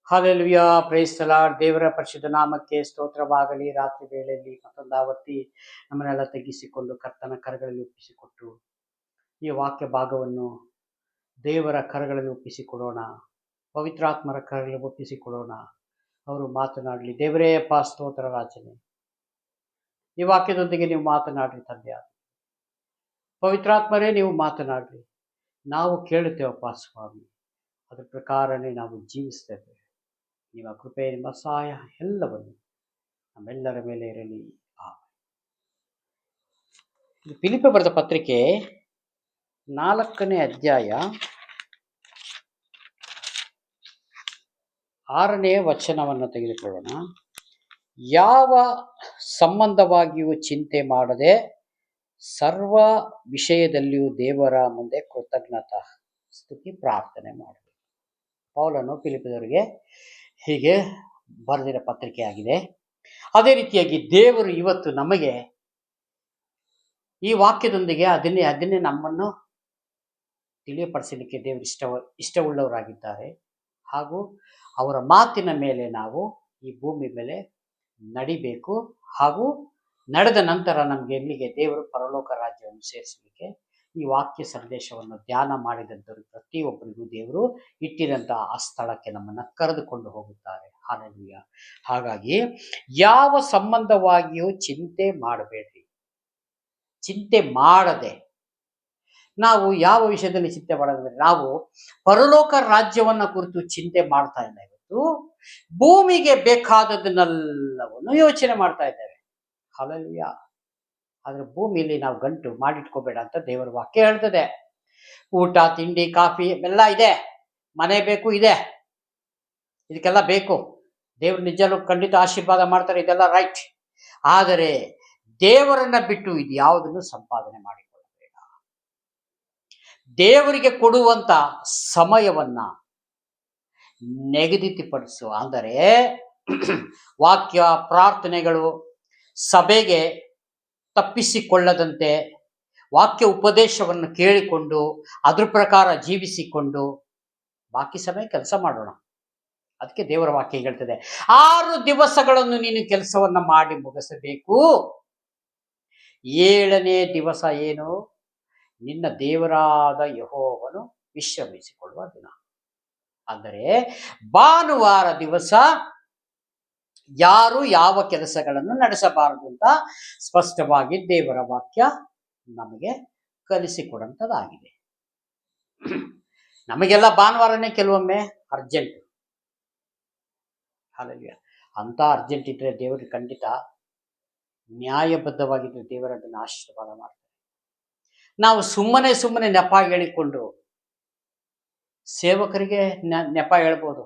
Hallelujah, praise the lord. ದೇವರ ಪರಿಶುದ್ಧ ನಾಮಕ್ಕೆ ಸ್ತೋತ್ರವಾಗಲಿ. ರಾತ್ರಿ ವೇಳೆಯಲ್ಲಿ ಮತ್ತೊಂದು ಆವರ್ತಿ ನಮ್ಮನ್ನೆಲ್ಲ ತಗ್ಗಿಸಿಕೊಂಡು ಕರ್ತನ ಕರಗಳಲ್ಲಿ ಒಪ್ಪಿಸಿಕೊಟ್ಟು ಈ ವಾಕ್ಯ ಭಾಗವನ್ನು ದೇವರ ಕರಗಳಲ್ಲಿ ಒಪ್ಪಿಸಿಕೊಡೋಣ. ಪವಿತ್ರಾತ್ಮರ ಕರಗಳಲ್ಲಿ ಒಪ್ಪಿಸಿಕೊಡೋಣ. ಅವರು ಮಾತನಾಡಲಿ. ದೇವರೇ ಅಪ್ಪ, ಸ್ತೋತ್ರ ರಾಜನೇ, ಈ ವಾಕ್ಯದೊಂದಿಗೆ ನೀವು ಮಾತನಾಡ್ರಿ ತಂದೆ. ಪವಿತ್ರಾತ್ಮರೇ, ನೀವು ಮಾತನಾಡ್ರಿ. ನಾವು ಕೇಳುತ್ತೇವಪ್ಪ ಸ್ವಾಮಿ, ಅದ್ರ ಪ್ರಕಾರನೇ ನಾವು ಜೀವಿಸ್ತೇವೆ. ನಿಮ್ಮ ಕೃಪೆ, ನಿಮ್ಮ ಸಹಾಯ ಎಲ್ಲವನ್ನು ನಮ್ಮೆಲ್ಲರ ಮೇಲೆ ಇರಲಿ. ಫಿಲಿಪ್ಪಿ ಬರೆದ ಪತ್ರಿಕೆ 4ನೇ ಅಧ್ಯಾಯ 6ನೇ ವಚನವನ್ನು ತೆಗೆದುಕೊಳ್ಳೋಣ. ಯಾವ ಸಂಬಂಧವಾಗಿಯೂ ಚಿಂತೆ ಮಾಡದೆ ಸರ್ವ ವಿಷಯದಲ್ಲಿಯೂ ದೇವರ ಮುಂದೆ ಕೃತಜ್ಞತಾ ಸ್ತುತಿ ಪ್ರಾರ್ಥನೆ ಮಾಡಬೇಕು. ಪೌಲನು ಫಿಲಿಪ್ಪದವರಿಗೆ ಹೀಗೆ ಬರೆದಿರೋ ಪತ್ರಿಕೆಯಾಗಿದೆ. ಅದೇ ರೀತಿಯಾಗಿ ದೇವರು ಇವತ್ತು ನಮಗೆ ಈ ವಾಕ್ಯದೊಂದಿಗೆ ಅದನ್ನೇ ನಮ್ಮನ್ನು ತಿಳಿಯಪಡಿಸಲಿಕ್ಕೆ ದೇವರು ಇಷ್ಟವುಳ್ಳವರಾಗಿದ್ದಾರೆ. ಹಾಗೂ ಅವರ ಮಾತಿನ ಮೇಲೆ ನಾವು ಈ ಭೂಮಿ ಮೇಲೆ ನಡಿಬೇಕು. ಹಾಗೂ ನಡೆದ ನಂತರ ನಮಗೆ ಎಲ್ಲಿಗೆ ದೇವರು ಪರಲೋಕ ರಾಜ್ಯವನ್ನು ಸೇರಿಸಲಿಕ್ಕೆ ಈ ವಾಕ್ಯ ಸಂದೇಶವನ್ನು ಧ್ಯಾನ ಮಾಡಿದಂಥವ್ರು ಪ್ರತಿಯೊಬ್ಬರಿಗೂ ದೇವರು ಇಟ್ಟಿರಂತಹ ಆ ಸ್ಥಳಕ್ಕೆ ನಮ್ಮನ್ನು ಕರೆದುಕೊಂಡು ಹೋಗುತ್ತಾರೆ. ಹಾಲೆಲೂಯಾ. ಹಾಗಾಗಿ ಯಾವ ಸಂಬಂಧವಾಗಿಯೂ ಚಿಂತೆ ಮಾಡಬೇಡ್ರಿ. ಚಿಂತೆ ಮಾಡದೆ ನಾವು ಯಾವ ವಿಷಯದಲ್ಲಿ ಚಿಂತೆ ಮಾಡೋದಂದ್ರೆ, ನಾವು ಪರಲೋಕ ರಾಜ್ಯವನ್ನ ಕುರಿತು ಚಿಂತೆ ಮಾಡ್ತಾ ಇಲ್ಲ. ಇವತ್ತು ಭೂಮಿಗೆ ಬೇಕಾದದನ್ನೆಲ್ಲವನ್ನು ಯೋಚನೆ ಮಾಡ್ತಾ ಇದ್ದೇವೆ. ಹಾಲೆಲೂಯಾ. ಆದ್ರೆ ಭೂಮಿಯಲ್ಲಿ ನಾವು ಗಂಟು ಮಾಡಿಟ್ಕೋಬೇಡ ಅಂತ ದೇವರ ವಾಕ್ಯ ಹೇಳ್ತದೆ. ಊಟ, ತಿಂಡಿ, ಕಾಫಿ ಎಲ್ಲ ಇದೆ, ಮನೆ ಬೇಕು, ಇದೆ, ಇದಕ್ಕೆಲ್ಲ ಬೇಕು. ದೇವರು ನಿಜವೂ ಖಂಡಿತ ಆಶೀರ್ವಾದ ಮಾಡ್ತಾರೆ, ಇದೆಲ್ಲ ರೈಟ್. ಆದರೆ ದೇವರನ್ನ ಬಿಟ್ಟು ಇದು ಯಾವುದನ್ನು ಸಂಪಾದನೆ ಮಾಡಿಕೊಳ್ಳಬೇಡ. ದೇವರಿಗೆ ಕೊಡುವಂತ ಸಮಯವನ್ನ ನಿಗದಿತಪಡಿಸು. ಅಂದರೆ ವಾಕ್ಯ, ಪ್ರಾರ್ಥನೆಗಳು, ಸಭೆಗೆ ತಪ್ಪಿಸಿಕೊಳ್ಳದಂತೆ ವಾಕ್ಯ ಉಪದೇಶವನ್ನು ಕೇಳಿಕೊಂಡು ಅದ್ರ ಪ್ರಕಾರ ಜೀವಿಸಿಕೊಂಡು ಬಾಕಿ ಸಮಯ ಕೆಲಸ ಮಾಡೋಣ. ಅದಕ್ಕೆ ದೇವರ ವಾಕ್ಯ ಹೇಳ್ತದೆ, 6 ದಿವಸಗಳನ್ನು ನೀನು ಕೆಲಸವನ್ನ ಮಾಡಿ ಮುಗಿಸಬೇಕು. 7ನೇ ದಿವಸ ಏನು? ನಿನ್ನ ದೇವರಾದ ಯೆಹೋವನು ವಿಶ್ರಮಿಸಿಕೊಳ್ಳುವ ದಿನ. ಅಂದರೆ ಭಾನುವಾರ ದಿವಸ ಯಾರು ಯಾವ ಕೆಲಸಗಳನ್ನು ನಡೆಸಬಾರದು ಅಂತ ಸ್ಪಷ್ಟವಾಗಿ ದೇವರ ವಾಕ್ಯ ನಮಗೆ ಕಲಿಸಿಕೊಡುವಂಥದ್ದಾಗಿದೆ. ನಮಗೆಲ್ಲ ಭಾನುವಾರನೇ ಕೆಲವೊಮ್ಮೆ ಅರ್ಜೆಂಟ್. ಹಾಗಾಗಿ ಅಂತ ಅರ್ಜೆಂಟ್ ಇದ್ರೆ ದೇವರಿಗೆ ಖಂಡಿತ ನ್ಯಾಯಬದ್ಧವಾಗಿದ್ರೆ ದೇವರದನ್ನು ಆಶೀರ್ವಾದ ಮಾಡ್ತಾರೆ. ನಾವು ಸುಮ್ಮನೆ ನೆಪ ಹೇಳಿಕೊಂಡು ಸೇವಕರಿಗೆ ನೆಪ ಹೇಳ್ಬೋದು,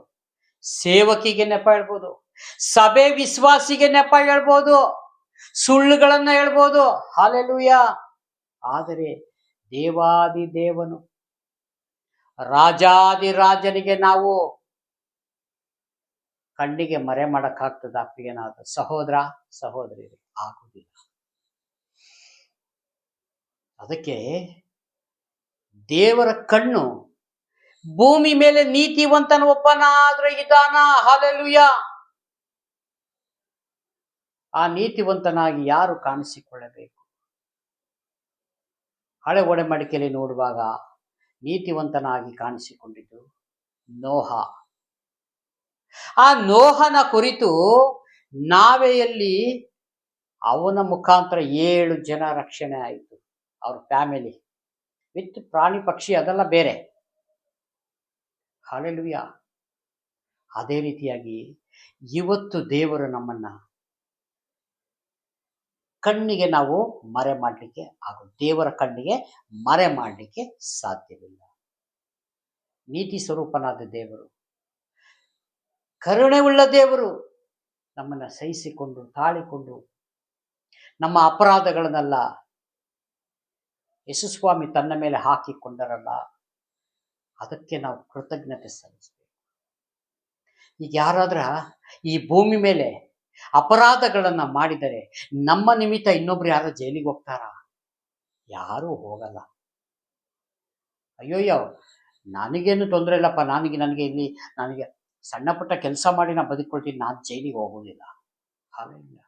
ಸೇವಕಿಗೆ ನೆಪ ಹೇಳ್ಬೋದು, ಸಭೆ ವಿಶ್ವಾಸಿಗೆ ನೆಪ ಹೇಳ್ಬೋದು, ಸುಳ್ಳುಗಳನ್ನ ಹೇಳ್ಬೋದು. ಹಾಲೆಲೂಯಾ. ಆದರೆ ದೇವಾದಿ ದೇವನು, ರಾಜಾದಿರಾಜನಿಗೆ ನಾವು ಕಣ್ಣಿಗೆ ಮರೆ ಮಾಡಕ್ಕಾಗ್ತದ? ಪ್ರಿಯನಾದ ಸಹೋದರ ಸಹೋದರಿಯರೇ, ಆಗುವುದಿಲ್ಲ. ಅದಕ್ಕೆ ದೇವರ ಕಣ್ಣು ಭೂಮಿ ಮೇಲೆ ನೀತಿವಂತನ ಒಬ್ಬನಾದ್ರೆ ಇದಾನ. ಹಾಲೆಲೂಯಾ. ಆ ನೀತಿವಂತನಾಗಿ ಯಾರು ಕಾಣಿಸಿಕೊಳ್ಳಬೇಕು? ಹಳೆ ಒಡಂಬಡಿಕೆಯಲ್ಲಿ ನೋಡುವಾಗ ನೀತಿವಂತನಾಗಿ ಕಾಣಿಸಿಕೊಂಡಿದ್ದು ನೋಹ. ಆ ನೋಹನ ಕುರಿತು ನಾವೆಯಲ್ಲಿ ಅವನ ಮುಖಾಂತರ 7 ಜನ ರಕ್ಷಣೆ ಆಯಿತು. ಅವ್ರ ಫ್ಯಾಮಿಲಿ ವಿತ್ ಪ್ರಾಣಿ ಪಕ್ಷಿ ಅದೆಲ್ಲ ಬೇರೆ. ಹಾಲೆಲೂಯಾ. ಅದೇ ರೀತಿಯಾಗಿ ಇವತ್ತು ದೇವರು ನಮ್ಮನ್ನ ಕಣ್ಣಿಗೆ ನಾವು ಮರೆ ಮಾಡಲಿಕ್ಕೆ ಆಗೋದು. ದೇವರ ಕಣ್ಣಿಗೆ ಮರೆ ಮಾಡಲಿಕ್ಕೆ ಸಾಧ್ಯವಿಲ್ಲ. ನೀತಿ ಸ್ವರೂಪನಾದ ದೇವರು, ಕರುಣೆ ಉಳ್ಳ ದೇವರು, ನಮ್ಮನ್ನ ಸಹಿಸಿಕೊಂಡು ತಾಳಿಕೊಂಡು ನಮ್ಮ ಅಪರಾಧಗಳನ್ನೆಲ್ಲ ಯೇಸುಸ್ವಾಮಿ ತನ್ನ ಮೇಲೆ ಹಾಕಿಕೊಂಡರಲ್ಲ, ಅದಕ್ಕೆ ನಾವು ಕೃತಜ್ಞತೆ ಸಲ್ಲಿಸಬೇಕು. ಈಗ ಯಾರಾದ್ರ ಈ ಭೂಮಿ ಮೇಲೆ ಅಪರಾಧಗಳನ್ನ ಮಾಡಿದರೆ ನಮ್ಮ ನಿಮಿತ್ತ ಇನ್ನೊಬ್ರು ಯಾರು ಜೈಲಿಗೆ ಹೋಗ್ತಾರ? ಯಾರೂ ಹೋಗಲ್ಲ. ಅಯ್ಯೋಯ್ಯೋ, ನನಗೇನು ತೊಂದರೆ ಇಲ್ಲಪ್ಪ, ನನಗೆ ಇಲ್ಲಿ ನನಗೆ ಸಣ್ಣ ಪುಟ್ಟ ಕೆಲಸ ಮಾಡಿ ನಾನು ಬದುಕೊಳ್ತೀನಿ, ನಾನು ಜೈಲಿಗೆ ಹೋಗುವುದಿಲ್ಲ. ಹಾಲೆಲೂಯಾ.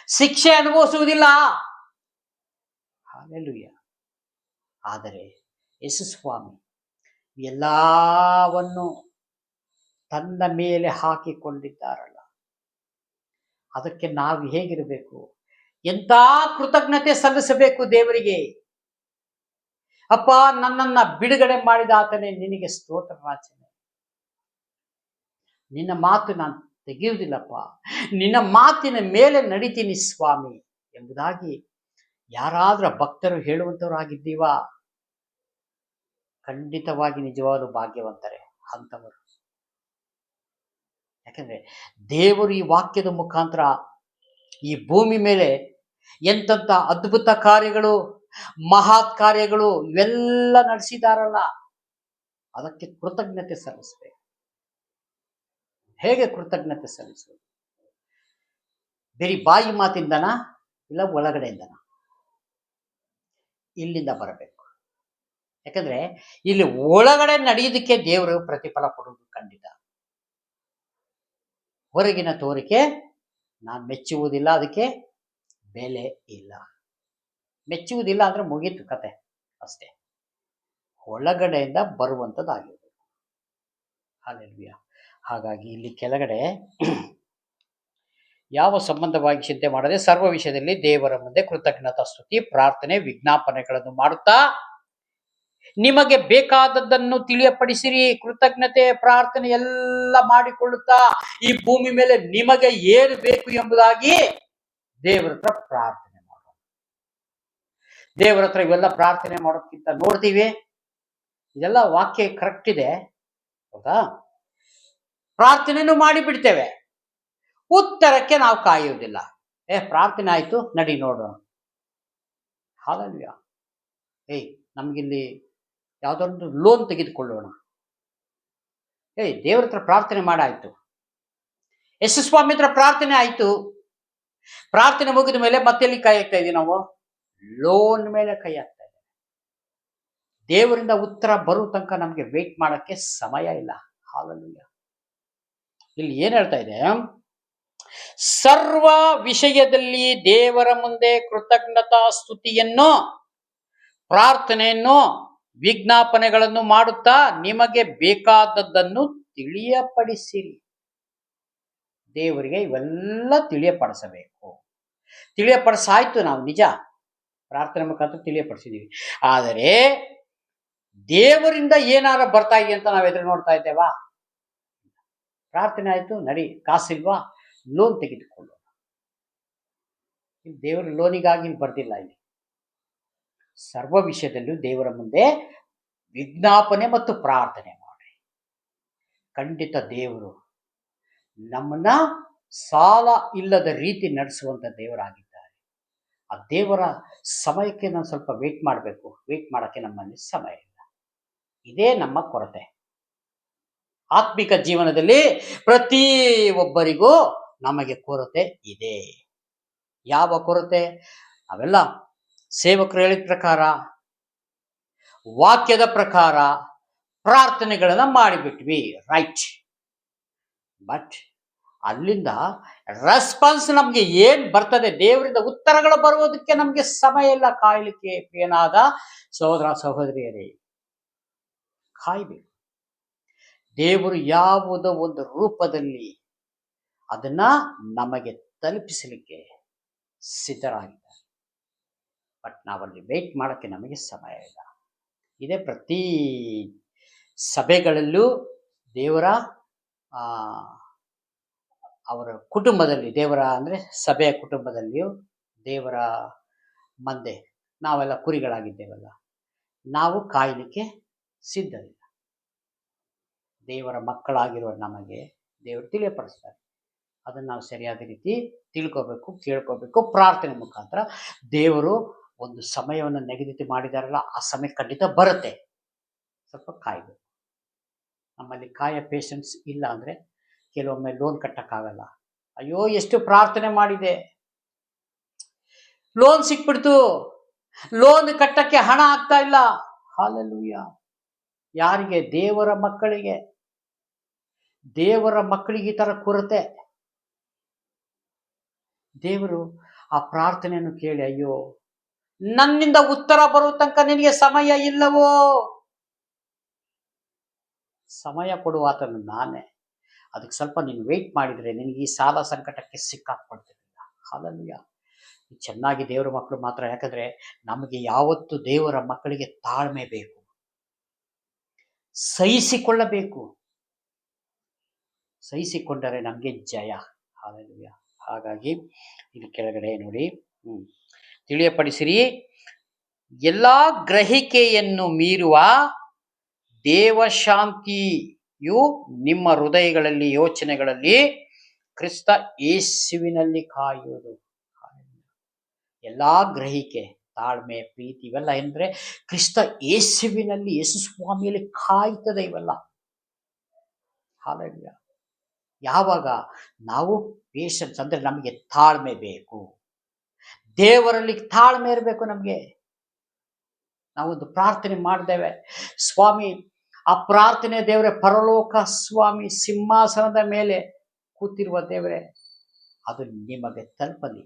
ಶಿಕ್ಷೆ ಅನುಭವಿಸುವುದಿಲ್ಲ. ಹಾಲೆಲೂಯಾ. ಆದರೆ ಯೇಸು ಸ್ವಾಮಿ ಎಲ್ಲವನ್ನು ತನ್ನ ಮೇಲೆ ಹಾಕಿಕೊಂಡಿದ್ದಾರಲ್ಲ, ಅದಕ್ಕೆ ನಾವು ಹೇಗಿರಬೇಕು? ಎಂಥ ಕೃತಜ್ಞತೆ ಸಲ್ಲಿಸಬೇಕು ದೇವರಿಗೆ. ಅಪ್ಪ, ನನ್ನನ್ನ ಬಿಡುಗಡೆ ಮಾಡಿದ ಆತನೇ ನಿನಗೆ ಸ್ತೋತ್ರ ರಾಜನೇ. ನಿನ್ನ ಮಾತು ನಾನು ತೆಗೆಯುವುದಿಲ್ಲಪ್ಪ, ನಿನ್ನ ಮಾತಿನ ಮೇಲೆ ನಡಿತೀನಿ ಸ್ವಾಮಿ ಎಂಬುದಾಗಿ ಯಾರಾದ್ರೂ ಭಕ್ತರು ಹೇಳುವಂತವರಾಗಿದ್ದೀವಾ? ಖಂಡಿತವಾಗಿ ನಿಜವಾದ ಭಾಗ್ಯವಂತರೇ ಅಂತವರು. ಯಾಕಂದ್ರೆ ದೇವರು ಈ ವಾಕ್ಯದ ಮುಖಾಂತರ ಈ ಭೂಮಿ ಮೇಲೆ ಎಂತೆಂಥ ಅದ್ಭುತ ಕಾರ್ಯಗಳು, ಮಹತ್ ಕಾರ್ಯಗಳು ಇವೆಲ್ಲ ನಡೆಸಿದಾರಲ್ಲ, ಅದಕ್ಕೆ ಕೃತಜ್ಞತೆ ಸಲ್ಲಿಸಬೇಕು. ಹೇಗೆ ಕೃತಜ್ಞತೆ ಸಲ್ಲಿಸಬೇಕು? ಬರೀ ಬಾಯಿ ಮಾತಿಂದನ, ಇಲ್ಲ ಒಳಗಡೆಯಿಂದನ? ಇಲ್ಲಿಂದ ಬರಬೇಕು. ಯಾಕಂದ್ರೆ ಇಲ್ಲಿ ಒಳಗಡೆ ನಡೆಯೋದಕ್ಕೆ ದೇವರು ಪ್ರತಿಫಲ ಕೊಡುವುದು ಖಂಡಿತ. ಹೊರಗಿನ ತೋರಿಕೆ ನಾನು ಮೆಚ್ಚುವುದಿಲ್ಲ, ಅದಕ್ಕೆ ಬೆಲೆ ಇಲ್ಲ. ಮೆಚ್ಚುವುದಿಲ್ಲ ಅಂದ್ರೆ ಮುಗೀತು ಕತೆ ಅಷ್ಟೇ. ಒಳಗಡೆಯಿಂದ ಬರುವಂಥದ್ದಾಗಿರ್ಬೇಕು. ಹಾಲೆಲೂಯಾ. ಹಾಗಾಗಿ ಇಲ್ಲಿ ಕೆಳಗಡೆ ಯಾವ ಸಂಬಂಧವಾಗಿ ಚಿಂತೆ ಮಾಡದೆ ಸರ್ವ ವಿಷಯದಲ್ಲಿ ದೇವರ ಮುಂದೆ ಕೃತಜ್ಞತಾ ಸ್ತುತಿ, ಪ್ರಾರ್ಥನೆ, ವಿಜ್ಞಾಪನೆಗಳನ್ನು ಮಾಡುತ್ತಾ ನಿಮಗೆ ಬೇಕಾದದ್ದನ್ನು ತಿಳಿಯಪಡಿಸಿರಿ. ಕೃತಜ್ಞತೆ, ಪ್ರಾರ್ಥನೆ ಎಲ್ಲ ಮಾಡಿಕೊಳ್ಳುತ್ತಾ ಈ ಭೂಮಿ ಮೇಲೆ ನಿಮಗೆ ಏನು ಬೇಕು ಎಂಬುದಾಗಿ ದೇವರ ಹತ್ರ ಪ್ರಾರ್ಥನೆ ಮಾಡೋಣ. ದೇವರ ಹತ್ರ ಇವೆಲ್ಲ ಪ್ರಾರ್ಥನೆ ಮಾಡೋದಕ್ಕಿಂತ ನೋಡ್ತೀವಿ, ಇದೆಲ್ಲ ವಾಕ್ಯ ಕರೆಕ್ಟ್ ಇದೆ, ಹೌದಾ? ಪ್ರಾರ್ಥನೆನೂ ಮಾಡಿ ಬಿಡ್ತೇವೆ, ಉತ್ತರಕ್ಕೆ ನಾವು ಕಾಯುವುದಿಲ್ಲ. ಪ್ರಾರ್ಥನೆ ಆಯ್ತು, ನಡಿ ನೋಡೋಣ. ಹಾಲೆಲೂಯಾ. ನಮ್ಗಿಲ್ಲಿ ಯಾವುದೊಂದು ಲೋನ್ ತೆಗೆದುಕೊಳ್ಳೋಣ. ದೇವರ ಹತ್ರ ಪ್ರಾರ್ಥನೆ ಮಾಡಾಯ್ತು, ಯೇಸು ಸ್ವಾಮಿ ಹತ್ರ ಪ್ರಾರ್ಥನೆ ಆಯ್ತು. ಪ್ರಾರ್ಥನೆ ಮುಗಿದ ಮೇಲೆ ಮತ್ತೆಲ್ಲಿ ಕೈ ಹಾಕ್ತಾ ಇದೀವಿ ನಾವು? ಲೋನ್ ಮೇಲೆ ಕೈ ಹಾಕ್ತಾ ಇದ್ದೀವಿ. ದೇವರಿಂದ ಉತ್ತರ ಬರೋ ತನಕ ನಮ್ಗೆ ವೇಟ್ ಮಾಡಕ್ಕೆ ಸಮಯ ಇಲ್ಲ. ಹಾಲೆಲೂಯಾ. ಇಲ್ಲಿ ಏನ್ ಹೇಳ್ತಾ ಇದೆ? ಸರ್ವ ವಿಷಯದಲ್ಲಿ ದೇವರ ಮುಂದೆ ಕೃತಜ್ಞತಾ ಸ್ತುತಿಯನ್ನು, ಪ್ರಾರ್ಥನೆಯನ್ನು, ವಿಜ್ಞಾಪನೆಗಳನ್ನು ಮಾಡುತ್ತಾ ನಿಮಗೆ ಬೇಕಾದದ್ದನ್ನು ತಿಳಿಯಪಡಿಸಿರಿ. ದೇವರಿಗೆ ಇವೆಲ್ಲ ತಿಳಿಯಪಡಿಸಬೇಕು. ತಿಳಿಯಪಡಿಸಾಯ್ತು, ನಾವು ನಿಜ ಪ್ರಾರ್ಥನೆ ಮುಖಾಂತರ ತಿಳಿಯಪಡಿಸಿದೀವಿ. ಆದರೆ ದೇವರಿಂದ ಏನಾರ ಬರ್ತಾ ಇದೆ ಅಂತ ನಾವು ಎದುರು ನೋಡ್ತಾ ಇದ್ದೇವಾ? ಪ್ರಾರ್ಥನೆ ಆಯ್ತು, ನಡಿ, ಕಾಸಿಲ್ವಾ, ಲೋನ್ ತೆಗೆದುಕೊಳ್ಳೋಣ. ದೇವರು ಲೋನಿಗಾಗಿ ಬರ್ದಿಲ್ಲ. ಇಲ್ಲಿ ಸರ್ವ ವಿಷಯದಲ್ಲೂ ದೇವರ ಮುಂದೆ ವಿಜ್ಞಾಪನೆ ಮತ್ತು ಪ್ರಾರ್ಥನೆ ಮಾಡಿ. ಖಂಡಿತ ದೇವರು ನಮ್ಮನ್ನ ಸಾಲ ಇಲ್ಲದ ರೀತಿ ನಡೆಸುವಂತ ದೇವರಾಗಿದ್ದಾರೆ. ಆ ದೇವರ ಸಮಯಕ್ಕೆ ನಾವು ಸ್ವಲ್ಪ ವೇಟ್ ಮಾಡಬೇಕು. ವೇಟ್ ಮಾಡಕ್ಕೆ ನಮ್ಮಲ್ಲಿ ಸಮಯ ಇಲ್ಲ. ಇದೇ ನಮ್ಮ ಕೊರತೆ. ಆತ್ಮಿಕ ಜೀವನದಲ್ಲಿ ಪ್ರತಿ ಒಬ್ಬರಿಗೂ ನಮಗೆ ಕೊರತೆ ಇದೆ. ಯಾವ ಕೊರತೆ? ನಾವೆಲ್ಲ ಸೇವಕರು ಹೇಳಿದ ಪ್ರಕಾರ, ವಾಕ್ಯದ ಪ್ರಕಾರ ಪ್ರಾರ್ಥನೆಗಳನ್ನ ಮಾಡಿಬಿಟ್ವಿ, ರೈಟ್. ಬಟ್ ಅಲ್ಲಿಂದ ರೆಸ್ಪಾನ್ಸ್ ನಮ್ಗೆ ಏನ್ ಬರ್ತದೆ, ದೇವರಿಂದ ಉತ್ತರಗಳು ಬರುವುದಕ್ಕೆ ನಮ್ಗೆ ಸಮಯ ಇಲ್ಲ ಕಾಯಲಿಕ್ಕೆ. ಪ್ರಿಯನಾದ ಸಹೋದರ ಸಹೋದರಿಯರೇ, ಕಾಯ್ಬೇಕು. ದೇವರು ಯಾವುದೋ ಒಂದು ರೂಪದಲ್ಲಿ ಅದನ್ನ ನಮಗೆ ತಲುಪಿಸಲಿಕ್ಕೆ ಸಿದ್ಧರಾಗಿದ್ದಾರೆ. ಬಟ್ ನಾವಲ್ಲಿ ವೇಟ್ ಮಾಡಕ್ಕೆ ನಮಗೆ ಸಮಯ ಇಲ್ಲ. ಇದೇ ಪ್ರತಿ ಸಭೆಗಳಲ್ಲೂ ದೇವರ ಅವರ ಕುಟುಂಬದಲ್ಲಿ, ದೇವರ ಅಂದ್ರೆ ಸಭೆಯ ಕುಟುಂಬದಲ್ಲಿಯೂ ದೇವರ ಮಂದೆ ನಾವೆಲ್ಲ ಕುರಿಗಳಾಗಿದ್ದೇವಲ್ಲ, ನಾವು ಕಾಯಲಿಕ್ಕೆ ಸಿದ್ಧರಿಲ್ಲ. ದೇವರ ಮಕ್ಕಳಾಗಿರುವ ನಮಗೆ ದೇವರು ತಿಳಿಯಪಡಿಸ್ತಾರೆ. ಅದನ್ನು ನಾವು ಸರಿಯಾದ ರೀತಿ ತಿಳ್ಕೋಬೇಕು, ಕೇಳ್ಕೋಬೇಕು. ಪ್ರಾರ್ಥನೆ ಮುಖಾಂತರ ದೇವರು ಒಂದು ಸಮಯವನ್ನು ನಿಗದಿತ ಮಾಡಿದಾರಲ್ಲ, ಆ ಸಮಯ ಖಂಡಿತ ಬರುತ್ತೆ. ಸ್ವಲ್ಪ ಕಾಯಬೇಕು. ನಮ್ಮಲ್ಲಿ ಕಾಯ ಪೇಷನ್ಸ್ ಇಲ್ಲ ಅಂದರೆ ಕೆಲವೊಮ್ಮೆ ಲೋನ್ ಕಟ್ಟಕ್ಕಾಗಲ್ಲ. ಅಯ್ಯೋ, ಎಷ್ಟು ಪ್ರಾರ್ಥನೆ ಮಾಡಿದೆ, ಲೋನ್ ಸಿಕ್ಬಿಡ್ತು, ಲೋನ್ ಕಟ್ಟಕ್ಕೆ ಹಣ ಆಗ್ತಾ ಇಲ್ಲ. ಹಾಲೆಲೂಯಾ. ಯಾರಿಗೆ? ದೇವರ ಮಕ್ಕಳಿಗೆ. ದೇವರ ಮಕ್ಕಳಿಗೆ ಈ ತರ ಕೊರತೆ. ದೇವರು ಆ ಪ್ರಾರ್ಥನೆಯನ್ನು ಕೇಳಿ, ಅಯ್ಯೋ ನನ್ನಿಂದ ಉತ್ತರ ಬರುವ ತನಕ ನಿನಗೆ ಸಮಯ ಇಲ್ಲವೋ? ಸಮಯ ಕೊಡುವಾತನು ನಾನೇ. ಅದಕ್ಕೆ ಸ್ವಲ್ಪ ನೀನು ವೆಯ್ಟ್ ಮಾಡಿದ್ರೆ ನಿನಗೆ ಈ ಸಾಲ ಸಂಕಟಕ್ಕೆ ಸಿಕ್ಕಾಕ್ಕೊಳ್ತಿರಲಿಲ್ಲ. ಹಾಲೆಲೂಯ. ಚೆನ್ನಾಗಿ ದೇವರ ಮಕ್ಕಳು ಮಾತ್ರ, ಯಾಕಂದ್ರೆ ನಮಗೆ ಯಾವತ್ತು ದೇವರ ಮಕ್ಕಳಿಗೆ ತಾಳ್ಮೆ ಬೇಕು, ಸಹಿಸಿಕೊಳ್ಳಬೇಕು. ಸಹಿಸಿಕೊಂಡರೆ ನಮಗೆ ಜಯ. ಹಾಲೆಲೂಯ. ಹಾಗಾಗಿ ಇಲ್ಲಿ ಕೆಳಗಡೆ ನೋಡಿ, ತಿಳಿಯಪಡಿಸಿರಿ, ಎಲ್ಲಾ ಗ್ರಹಿಕೆಯನ್ನು ಮೀರುವ ದೇವಶಾಂತಿಯು ನಿಮ್ಮ ಹೃದಯಗಳಲ್ಲಿ, ಯೋಚನೆಗಳಲ್ಲಿ ಕ್ರಿಸ್ತ ಯೇಸುವಿನಲ್ಲಿ ಕಾಯುವುದು. ಎಲ್ಲಾ ಗ್ರಹಿಕೆ, ತಾಳ್ಮೆ, ಪ್ರೀತಿ ಇವೆಲ್ಲ ಅಂದ್ರೆ ಕ್ರಿಸ್ತ ಯೇಸುವಿನಲ್ಲಿ, ಯೇಸು ಸ್ವಾಮಿಯಲ್ಲಿ ಕಾಯ್ತದೆ ಇವೆಲ್ಲ. ಹಾಲೆಲೂಯ. ಯಾವಾಗ ನಾವು ಪೇಷನ್ಸ್ ಅಂದ್ರೆ ನಮಗೆ ತಾಳ್ಮೆ ಬೇಕು, ದೇವರಲ್ಲಿ ತಾಳ್ಮೆ ಇರಬೇಕು ನಮಗೆ. ನಾವೊಂದು ಪ್ರಾರ್ಥನೆ ಮಾಡಿದ್ದೇವೆ ಸ್ವಾಮಿ, ಆ ಪ್ರಾರ್ಥನೆ ದೇವರೇ, ಪರಲೋಕ ಸ್ವಾಮಿ ಸಿಂಹಾಸನದ ಮೇಲೆ ಕೂತಿರುವ ದೇವರೇ, ಅದು ನಿಮಗೆ ತಲುಪಲಿ,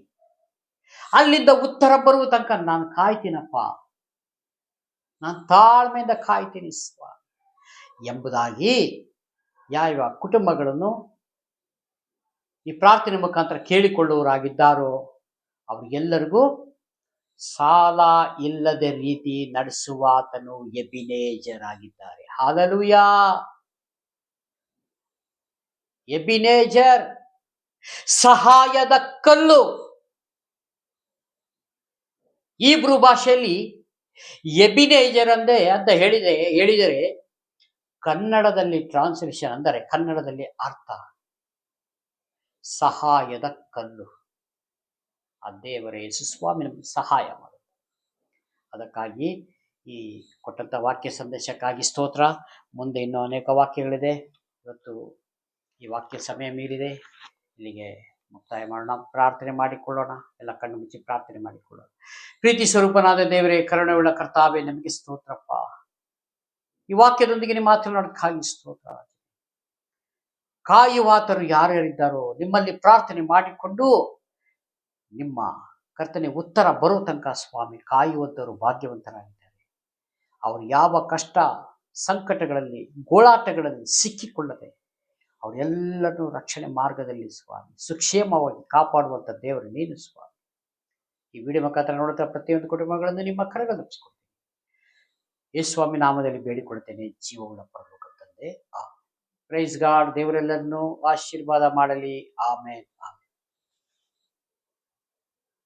ಅಲ್ಲಿಂದ ಉತ್ತರ ಬರುವ ತನಕ ನಾನು ಕಾಯ್ತೀನಪ್ಪ, ನಾನು ತಾಳ್ಮೆಯಿಂದ ಕಾಯ್ತೀನಿ ಸ್ವಾಮಿ ಎಂಬುದಾಗಿ ಯಾವ ಕುಟುಂಬಗಳನ್ನು ಈ ಪ್ರಾರ್ಥನೆ ಮುಖಾಂತರ ಕೇಳಿಕೊಳ್ಳುವವರಾಗಿದ್ದಾರೋ ಅವರಿಗೆಲ್ಲರಿಗೂ ಸಾಲ ಇಲ್ಲದ ರೀತಿ ನಡೆಸುವಾತನು ಎಬಿನೇಜರ್ ಆಗಿದ್ದಾರೆ. ಹಾಲೆಲೂಯ. ಎಬಿನೇಜರ್, ಸಹಾಯದ ಕಲ್ಲು. ಹೀಬ್ರೂ ಭಾಷೆಯಲ್ಲಿ ಎಬಿನೇಜರ್ ಅಂತ ಹೇಳಿದರೆ ಕನ್ನಡದಲ್ಲಿ ಟ್ರಾನ್ಸ್ಲೇಷನ್ ಅಂದರೆ, ಕನ್ನಡದಲ್ಲಿ ಅರ್ಥ ಸಹಾಯದ ಕಲ್ಲು. ಆ ದೇವರ ಯೇಸು ಸ್ವಾಮಿ ನಮಗೆ ಸಹಾಯ ಮಾಡುತ್ತೆ. ಅದಕ್ಕಾಗಿ ಈ ಕೊಟ್ಟಂತ ವಾಕ್ಯ ಸಂದೇಶಕ್ಕಾಗಿ ಸ್ತೋತ್ರ. ಮುಂದೆ ಇನ್ನೂ ಅನೇಕ ವಾಕ್ಯಗಳಿದೆ. ಇವತ್ತು ಈ ವಾಕ್ಯ ಸಮಯ ಮೀರಿದೆ, ಇಲ್ಲಿಗೆ ಮುಕ್ತಾಯ ಮಾಡೋಣ. ಪ್ರಾರ್ಥನೆ ಮಾಡಿಕೊಳ್ಳೋಣ. ಎಲ್ಲ ಕಣ್ಣು ಮುಚ್ಚಿ ಪ್ರಾರ್ಥನೆ ಮಾಡಿಕೊಳ್ಳೋಣ. ಪ್ರೀತಿ ಸ್ವರೂಪನಾದ ದೇವರೇ, ಕರುಣೆಯುಳ್ಳ ಕರ್ತಾವೇ, ನಮಗೆ ಸ್ತೋತ್ರಪ್ಪ. ಈ ವಾಕ್ಯದೊಂದಿಗೆ ನಿಮ್ಮ ಮಾತನಾಡೋದಕ್ಕಾಗಿ ಸ್ತೋತ್ರ. ಕಾಯುವಾತರು ಯಾರ್ಯಾರಿದ್ದಾರೋ ನಿಮ್ಮಲ್ಲಿ ಪ್ರಾರ್ಥನೆ ಮಾಡಿಕೊಂಡು ನಿಮ್ಮ ಕರ್ತನೆ ಉತ್ತರ ಬರೋ ತನಕ ಸ್ವಾಮಿ ಕಾಯುವಂತರು ಭಾಗ್ಯವಂತರಾಗಿದ್ದಾರೆ. ಅವರು ಯಾವ ಕಷ್ಟ ಸಂಕಟಗಳಲ್ಲಿ, ಗೋಳಾಟಗಳಲ್ಲಿ ಸಿಕ್ಕಿಕೊಳ್ಳದೆ ಅವರೆಲ್ಲರೂ ರಕ್ಷಣೆ ಮಾರ್ಗದಲ್ಲಿ ಸ್ವಾಮಿ ಸುಕ್ಷೇಮವಾಗಿ ಕಾಪಾಡುವಂಥ ದೇವರು ನೀನು ಸ್ವಾಮಿ. ಈ ವಿಡಿಯೋ ಮುಖಾಂತರ ನೋಡುತ್ತಾ ಪ್ರತಿಯೊಂದು ಕುಟುಂಬಗಳನ್ನು ನಿಮ್ಮ ಕರೆಗಳು ತಪ್ಪಿಸ್ಕೊಡ್ತೀನಿ. ಯೇಸು ಸ್ವಾಮಿ ನಾಮದಲ್ಲಿ ಬೇಡಿಕೊಳ್ತೇನೆ, ಜೀವವುಳ್ಳ ಪರಲೋಕ ತಂದೆ. Praise God. ದೇವರೆಲ್ಲರನ್ನು ಆಶೀರ್ವಾದ ಮಾಡಲಿ. ಆಮೇನ್.